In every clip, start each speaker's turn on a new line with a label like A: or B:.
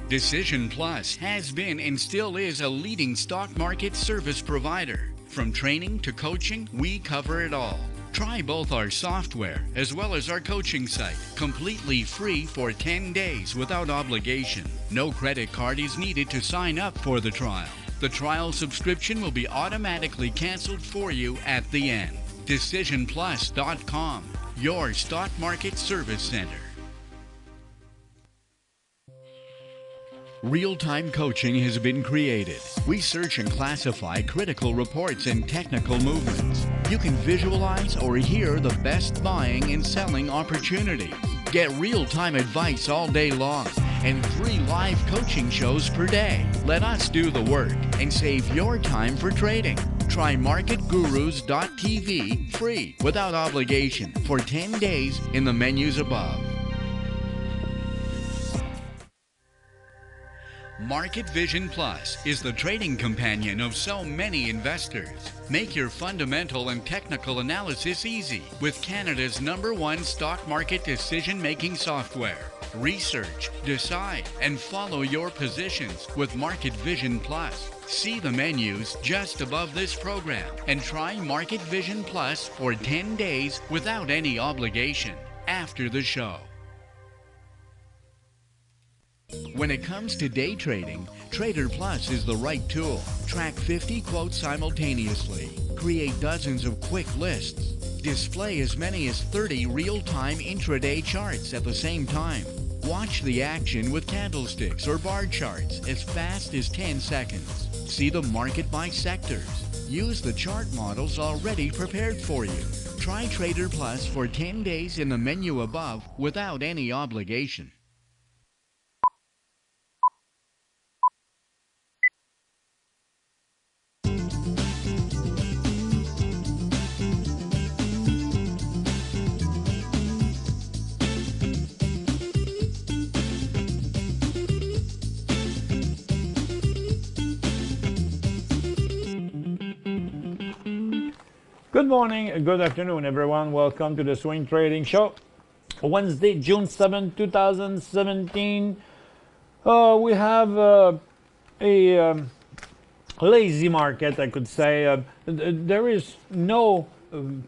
A: Decision Plus has been and still is a leading stock market service provider. From training to coaching, we cover it all. Try both our software as well as our coaching site, completely free for 10 days without obligation. No credit card is needed to sign up for the trial. The trial subscription will be automatically canceled for you at the end. DecisionPlus.com, your stock market service center. Real-time coaching has been created. We search and classify critical reports and technical movements. You can visualize or hear the best buying and selling opportunity. Get real-time advice all day long and 3 live coaching shows per day. Let us do the work and save your time for trading. Try MarketGurus.tv free without obligation for 10 days in the menus above. Market Vision Plus is the trading companion of so many investors. Make your fundamental and technical analysis easy with Canada's #1 stock market decision-making software. Research, decide, and follow your positions with Market Vision Plus. See the menus just above this program and try Market Vision Plus for 10 days without any obligation after the show. When it comes to day trading, Trader Plus is the right tool. Track 50 quotes simultaneously. Create dozens of quick lists. Display as many as 30 real-time intraday charts at the same time. Watch the action with candlesticks or bar charts as fast as 10 seconds. See the market by sectors. Use the chart models already prepared for you. Try Trader Plus for 10 days in the menu above without any obligation.
B: Good morning, good afternoon, everyone. Welcome to the Swing Trading Show. Wednesday, June 7, 2017. We have a lazy market, I could say. There is no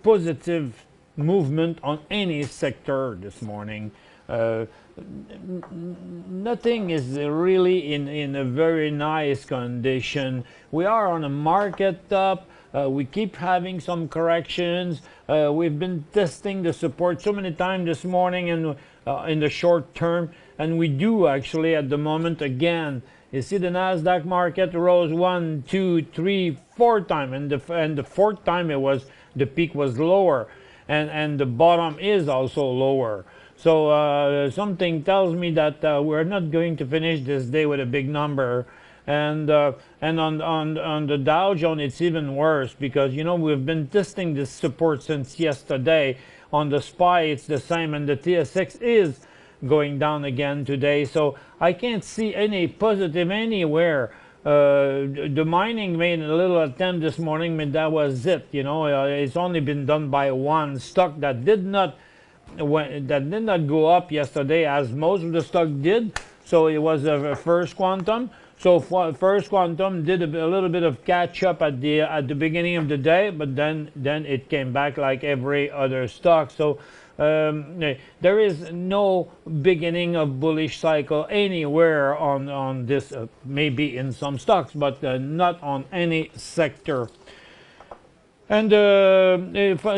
B: positive movement on any sector this morning. Nothing is really in a very nice condition. We are on a market top. We keep having some corrections. We've been testing the support so many times this morning and in the short term, and we do actually at the moment again. You see the Nasdaq market rose 1, 2, 3, 4 times, and the fourth time the peak was lower, and the bottom is also lower. So something tells me that we're not going to finish this day with a big number. And on the Dow Jones, it's even worse because, you know, we've been testing this support since yesterday. On the SPY, it's the same, and the TSX is going down again today. So I can't see any positive anywhere. The mining made a little attempt this morning, but that was it. You know, it's only been done by one stock that did not go up yesterday, as most of the stock did. So it was a First Quantum. So First Quantum did a little bit of catch up at the beginning of the day, but then it came back like every other stock. So there is no beginning of bullish cycle anywhere on this. Maybe in some stocks, but not on any sector. And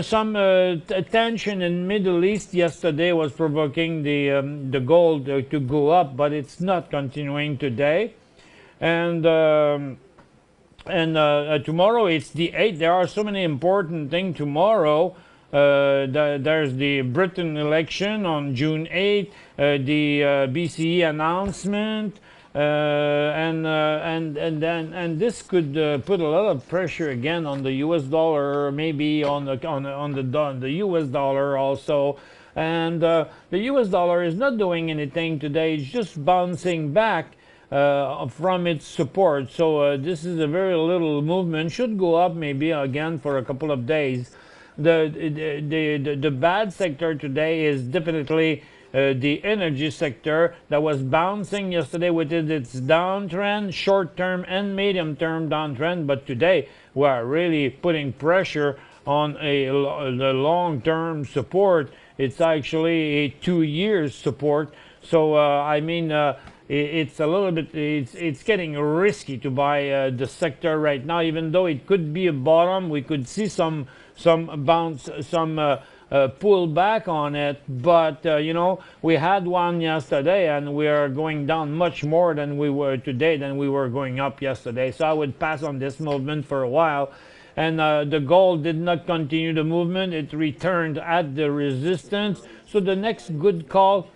B: some tension in Middle East yesterday was provoking the gold to go up, but it's not continuing today. And tomorrow it's the 8th. There are so many important things tomorrow. There's the Britain election on June 8th, the BCE announcement, and this could put a lot of pressure again on the U.S. dollar, maybe on the U.S. dollar also. And the U.S. dollar is not doing anything today. It's just bouncing back from its support. So this is a very little movement. Should go up maybe again for a couple of days. the bad sector today is definitely the energy sector that was bouncing yesterday with its downtrend, short-term and medium-term downtrend, but today we are really putting pressure on the long-term support. It's actually a 2 years support. So I mean, it's a little bit, it's getting risky to buy the sector right now, even though it could be a bottom. We could see some bounce, some pull back on it, but you know, we had one yesterday and we are going down much more than we were today than we were going up yesterday. So I would pass on this movement for a while. And the gold did not continue the movement. It returned at the resistance. So the next good call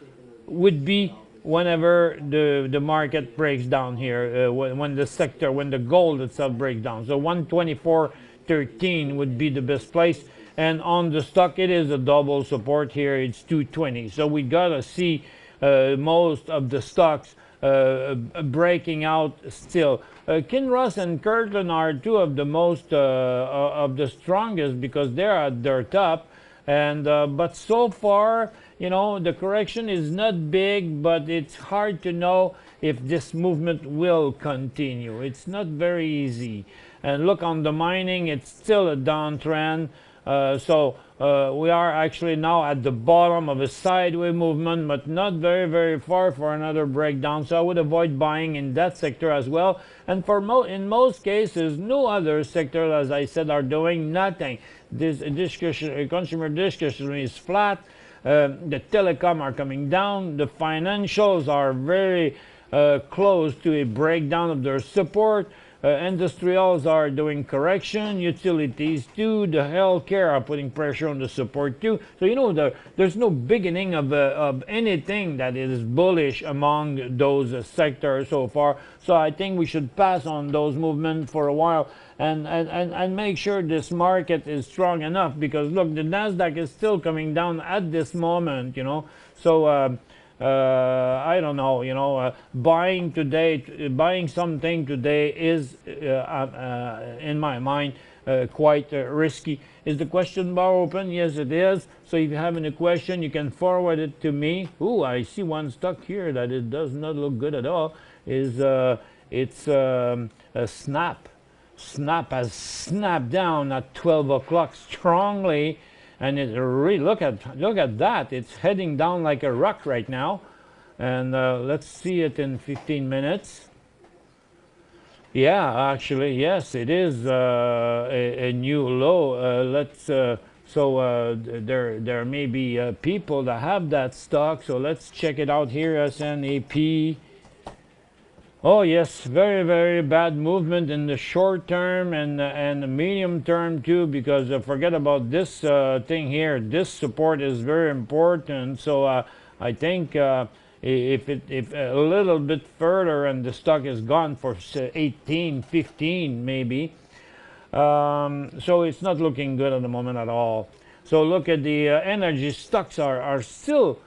B: would be whenever the market breaks down here, when the sector, when the gold itself breaks down. So 124.13 would be the best place. And on the stock, it is a double support here. It's 220. So we gotta see most of the stocks breaking out still. Kinross and Kirkland are two of the most of the strongest because they're at their top, and but so far, you know, the correction is not big, but it's hard to know if this movement will continue. It's not very easy. And look on the mining, it's still a downtrend. So we are actually now at the bottom of a sideways movement, but not very far for another breakdown. So I would avoid buying in that sector as well. And for in most cases, no other sector, as I said, are doing nothing. This consumer discretionary is flat. The telecom are coming down. The financials are very close to a breakdown of their support. Industrials are doing correction, utilities too, the healthcare are putting pressure on the support too. So you know, there's no beginning of anything that is bullish among those sectors so far. So I think we should pass on those movements for a while and make sure this market is strong enough, because look, the Nasdaq is still coming down at this moment, you know. So I don't know, you know, buying something today is, in my mind, quite risky. Is the question bar open? Yes, it is. So if you have any question, you can forward it to me. Ooh, I see one stock here that it does not look good at all. It's a Snap. Snap has snapped down at 12 o'clock strongly. And it really, look at that. It's heading down like a rock right now. And let's see it in 15 minutes. Yeah, actually, yes, it is a new low. There may be people that have that stock. So let's check it out here. SNAP. Oh yes, very bad movement in the short term and the medium term too, because forget about this thing here. This support is very important. So I think if a little bit further and the stock is gone for 18, 15 maybe, so it's not looking good at the moment at all. So look at the energy stocks are still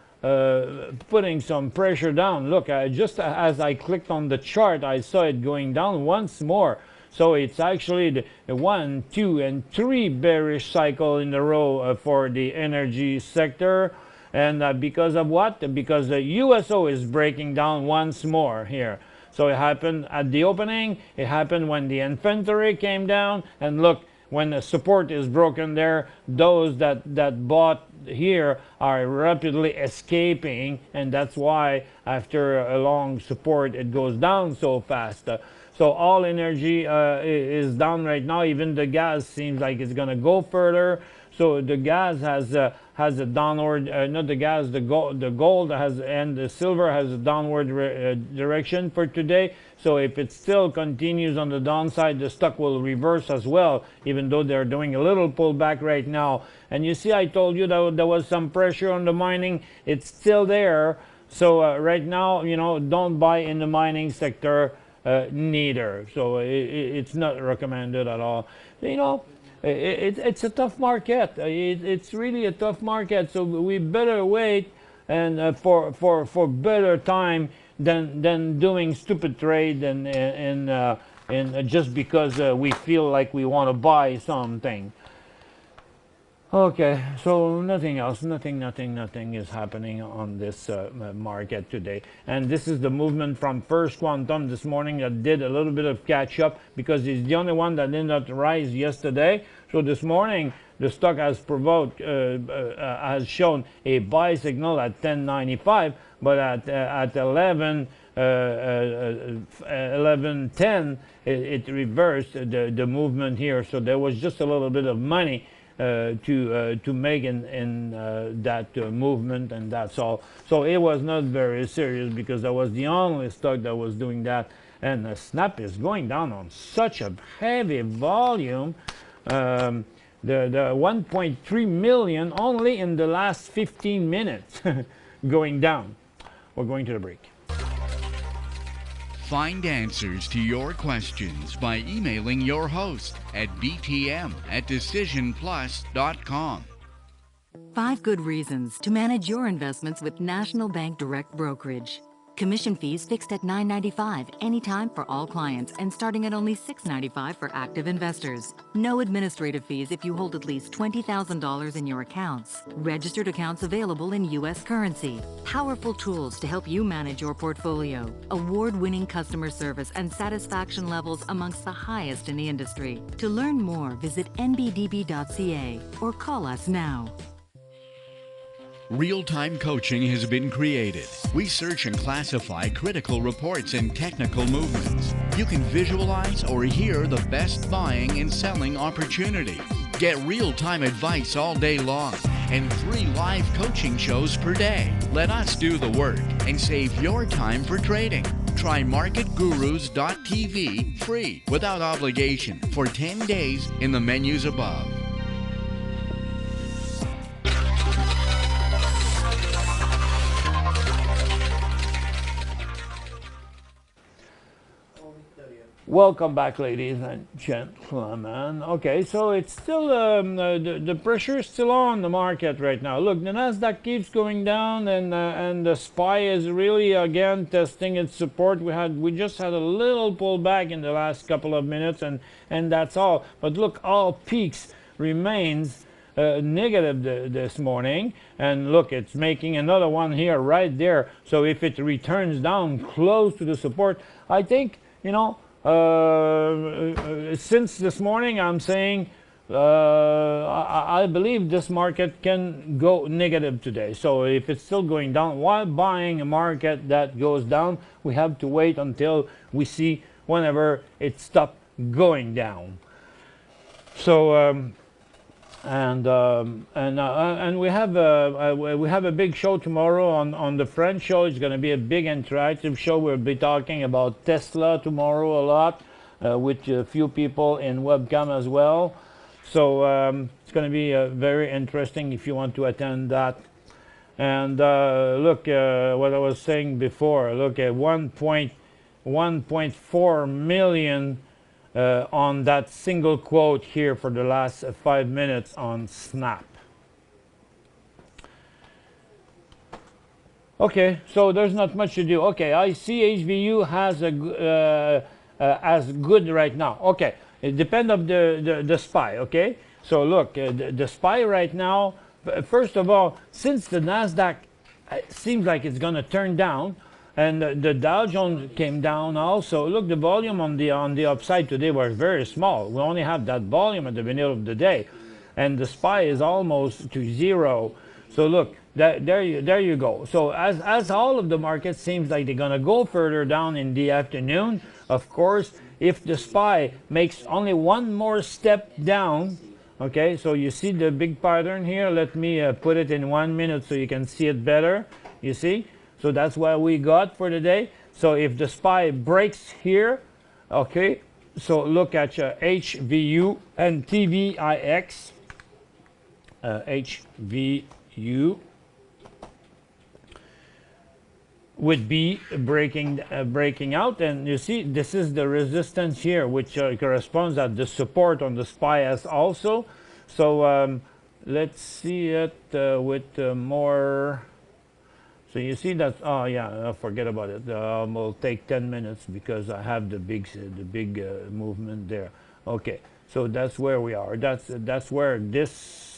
B: putting some pressure down. Look, just as I clicked on the chart, I saw it going down once more. So it's actually the 1, 2, and 3 bearish cycle in a row for the energy sector. And because of what? Because the USO is breaking down once more here. So it happened at the opening, it happened when the inventory came down, and look, when the support is broken there, those that bought here are rapidly escaping, and that's why after a long support it goes down so fast. So all energy is down right now. Even the gas seems like it's going to go further. So the gas has a downward, not the gas, the gold has, and the silver has a downward direction for today. So if it still continues on the downside, the stock will reverse as well, even though they're doing a little pullback right now. And you see, I told you that there was some pressure on the mining. It's still there. So right now, you know, don't buy in the mining sector neither. So it's not recommended at all. You know, it's a tough market. It's really a tough market. So we better wait and for better time than doing stupid trade and just because we feel like we want to buy something. Okay, so nothing else, nothing is happening on this market today. And this is the movement from First Quantum this morning that did a little bit of catch up because it's the only one that did not rise yesterday. So this morning, the stock has has shown a buy signal at 10.95, but at 11.10, it reversed the movement here. So there was just a little bit of money to make in that movement, and that's all. So it was not very serious because that was the only stock that was doing that. And Snap is going down on such a heavy volume. The 1.3 million only in the last 15 minutes going down. We're going to the break.
A: Find answers to your questions by emailing your host at btm@decisionplus.com.
C: 5 good reasons to manage your investments with National Bank Direct Brokerage. Commission fees fixed at $9.95 anytime for all clients and starting at only $6.95 for active investors. No administrative fees if you hold at least $20,000 in your accounts. Registered accounts available in U.S. currency. Powerful tools to help you manage your portfolio. Award-winning customer service and satisfaction levels amongst the highest in the industry. To learn more, visit nbdb.ca or call us now.
A: Real-time coaching has been created. We search and classify critical reports and technical movements. You can visualize or hear the best buying and selling opportunities. Get real-time advice all day long and 3 live coaching shows per day. Let us do the work and save your time for trading. Try marketgurus.tv free without obligation for 10 days in the menus above.
B: Welcome back, ladies and gentlemen. Okay, so it's still the pressure is still on the market right now. Look, the Nasdaq keeps going down, and the SPY is really again testing its support. We just had a little pullback in the last couple of minutes, and that's all. But look, all peaks remains negative this morning, and look, it's making another one here right there. So if it returns down close to the support, I think, you know, since this morning I'm saying I believe this market can go negative today. So if it's still going down, while buying a market that goes down, we have to wait until we see whenever it stops going down. So and we have a big show tomorrow on the French show. It's going to be a big interactive show. We'll be talking about Tesla tomorrow a lot with a few people in webcam as well. So it's going to be very interesting if you want to attend that. And look, what I was saying before. Look at 1.4 million. On that single quote here for the last 5 minutes on Snap. Okay, so there's not much to do. Okay, I see HVU has as good right now. Okay, it depends on the SPY. Okay, so look, the SPY right now. First of all, since the Nasdaq seems like it's going to turn down. And the Dow Jones came down also. Look, the volume on the upside today was very small. We only have that volume at the beginning of the day, and the SPY is almost to zero. So look, there you go. So as all of the markets seems like they're gonna go further down in the afternoon. Of course, if the SPY makes only one more step down, okay. So you see the big pattern here. Let me put it in 1 minute so you can see it better. You see. So that's what we got for today. So if the SPY breaks here, okay, so look at HVU and TVIX. HVU would be breaking out, and you see this is the resistance here, which corresponds at the support on the SPY as also. So let's see it with more. So you see that, oh yeah, forget about it. Will take 10 minutes because I have the big movement there. Okay, so that's where we are. That's where this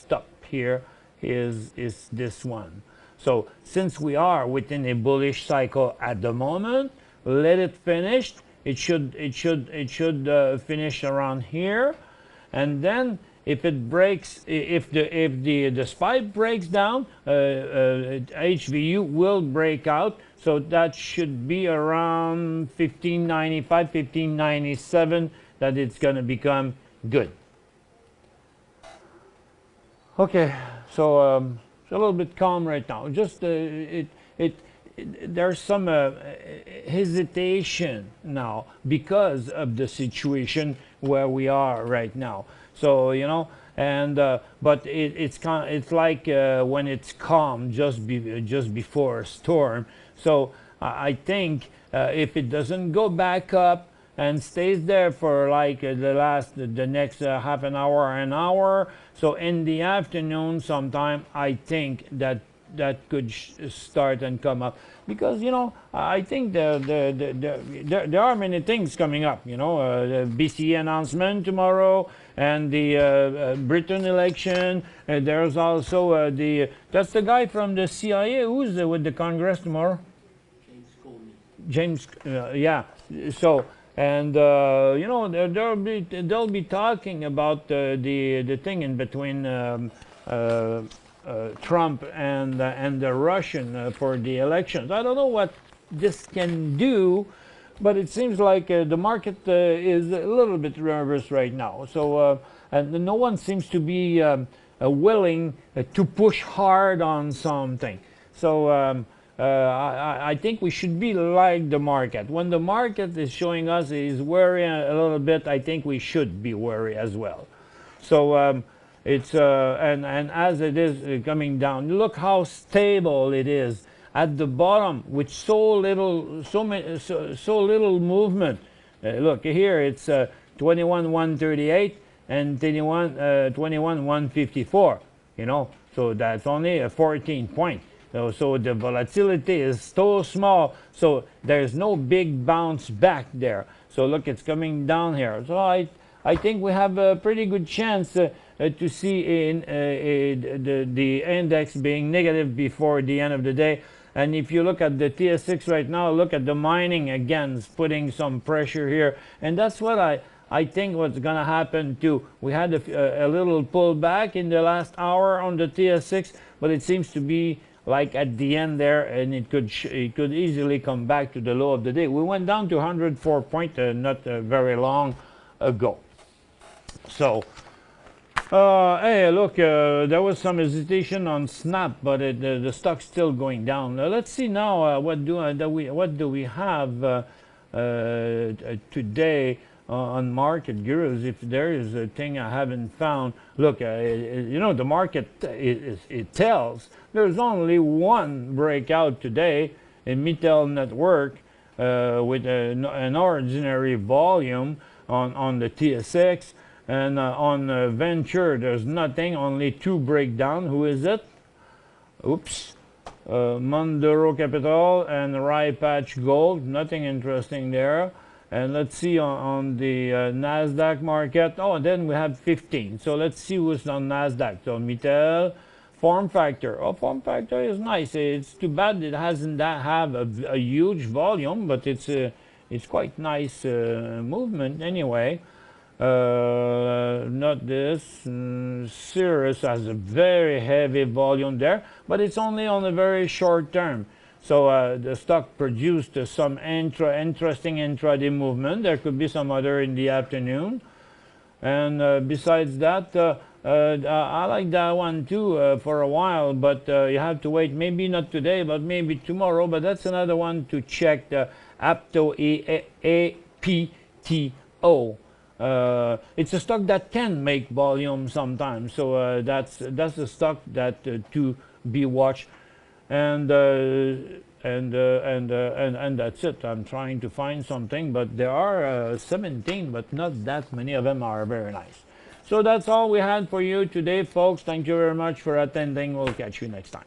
B: stopped here is this one. So since we are within a bullish cycle at the moment, let it finish. It should finish around here, and then if it breaks, if the SPY breaks down, HVU will break out. So that should be around 1595, 1597 that it's going to become good. Okay, so it's a little bit calm right now. Just there's some hesitation now because of the situation where we are right now. So you know, and but it's like when it's calm just before a storm. So I think if it doesn't go back up and stays there for like the next half an hour, so in the afternoon sometime, I think that could start and come up, because you know I think there are many things coming up. You know, the BCE announcement tomorrow and the Britain election. There's also that's the guy from the CIA who's with the Congress tomorrow. James, yeah. So. And you know, they'll be talking about the thing in between Trump and the Russian for the elections. I don't know what this can do, but it seems like the market is a little bit nervous right now. So and no one seems to be willing to push hard on something. So. I think we should be like the market. When the market is showing us is worrying a little bit, I think we should be worried as well. So it's and as it is coming down, look how stable it is at the bottom with so little movement. Look here, it's 21,138 and 21,154. You know, so that's only a 14 point. So the volatility is so small, so there's no big bounce back there. So look, it's coming down here. So I think we have a pretty good chance to see the index being negative before the end of the day. And if you look at the TSX right now, look at the mining again, it's putting some pressure here. And that's what I think what's going to happen too. We had a little pullback in the last hour on the TSX, but it seems to be like at the end there, and it could easily come back to the low of the day. We went down to 104 point not very long ago. So, hey, look, there was some hesitation on Snap, but the stock's still going down. Let's see now what do we have today on Market Gurus. If there is a thing I haven't found, look, you know, the market it tells there's only one breakout today in Mittal Network with an ordinary volume on the TSX, and on Venture there's nothing, only two breakdown. Who is it? Oops. Mondoro Capital and Rye Patch Gold, nothing interesting there. And let's see on the NASDAQ market. Oh, and then we have 15. So let's see who's on NASDAQ. So Mittal, Form Factor. Oh, Form Factor is nice. It's too bad it hasn't have a huge volume, but it's quite nice movement anyway. Not this. Cirrus has a very heavy volume there, but it's only on a very short term. So the stock produced some interesting intraday movement. There could be some other in the afternoon. And besides that, I like that one too for a while, but you have to wait. Maybe not today, but maybe tomorrow. But that's another one to check, the APTO, APTO. It's a stock that can make volume sometimes. So that's a stock that to be watched. And that's it. I'm trying to find something, but there are 17, but not that many of them are very nice. So that's all we had for you today, folks. Thank you very much for attending. We'll catch you next time.